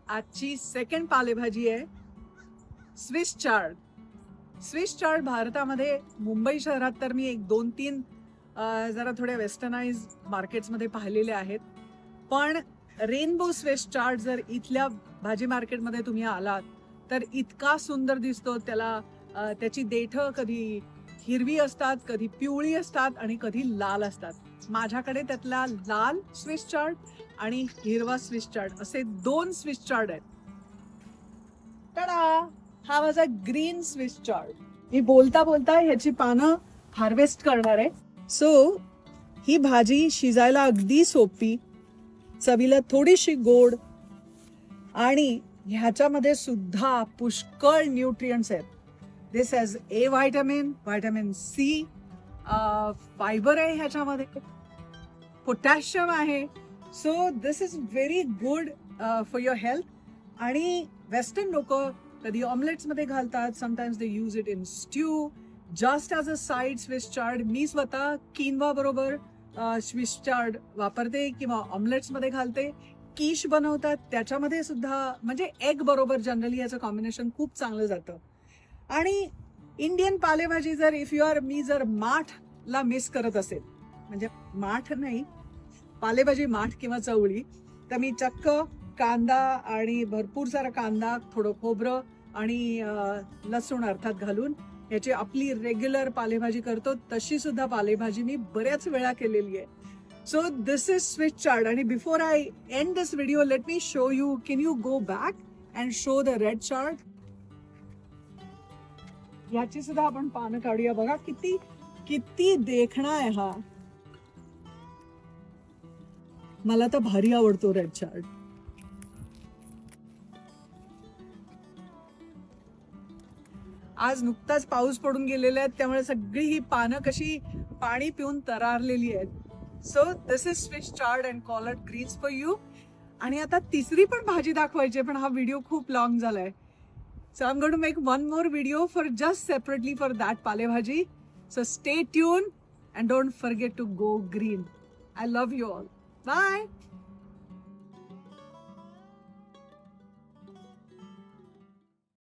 आजची सेकंड पालेभाजी आहे स्विस चार्ड. स्विस चार्ड भारतामध्ये मुंबई शहरात तर मी एक 2-3 जरा थोड्या वेस्टर्नाइज मार्केट्समध्ये पाहिलेले आहेत. पण रेनबो स्विस चार्ड जर इथल्या भाजी मार्केटमध्ये तुम्ही आलात तर इतका सुंदर दिसतो. त्याला त्याची देठं कधी हिरवी असतात, कधी पिवळी असतात आणि कधी लाल असतात. माझ्याकडे त्यातला लाल स्विस चार्ड आणि हिरवा स्विस चार्ड असे 2 स्विस चार्ड आहेत. टडा! हा माझा ग्रीन स्विस चार्ड. मी बोलता बोलता ह्याची पानं हार्वेस्ट करणार आहे. सो ही भाजी शिजायला अगदी सोपी, चवीला थोडीशी गोड आणि ह्याच्यामध्ये सुद्धा पुष्कळ न्यूट्रिएंट्स आहेत. This has a vitamin, vitamin C, fibre आहे ह्याच्यामध्ये, पोटॅशियम आहे. So this is very good for your health. आणि वेस्टर्न लोक कधी ऑमलेट्समध्ये घालतात, sometimes they use it in stew just as a side Swiss chard. मी स्वतः किनवा बरोबर स्विस चार्ड वापरते किंवा ऑमलेट्समध्ये घालते. कीश बनवतात त्याच्यामध्ये सुद्धा, म्हणजे एग बरोबर जनरली याचं कॉम्बिनेशन खूप चांगलं जातं. आणि इंडियन पालेभाजी जर मी जर माठला मिस करत असेल, म्हणजे माठ नाही, पालेभाजी माठ किंवा चवळी, तर मी चक्क कांदा आणि भरपूर सारा कांदा, थोडं खोबरं आणि लसूण अर्थात घालून याची आपली रेग्युलर पालेभाजी करतो. तशी सुद्धा पालेभाजी मी बऱ्याच वेळा केलेली आहे. So this is Swiss chard. आणि before I end this video, let me show you. Can you go back and show the red chard? याची सुद्धा आपण पानं काढूया. बघा किती किती देखणा आहे हा. मला तर भारी आवडतो रेड चार्ड. आज नुकताच पाऊस पडून गेलेला आहे, त्यामुळे सगळी ही पानं कशी पाणी पिऊन तरारलेली आहेत. So this is Swiss chard and collard greens for you. आणि आता तिसरी पण भाजी दाखवायची, पण हा व्हिडिओ खूप लॉंग झालाय. So I'm going to make one more video for just separately for that palebhaji. So stay tuned and don't forget to go green. I love you all. Bye.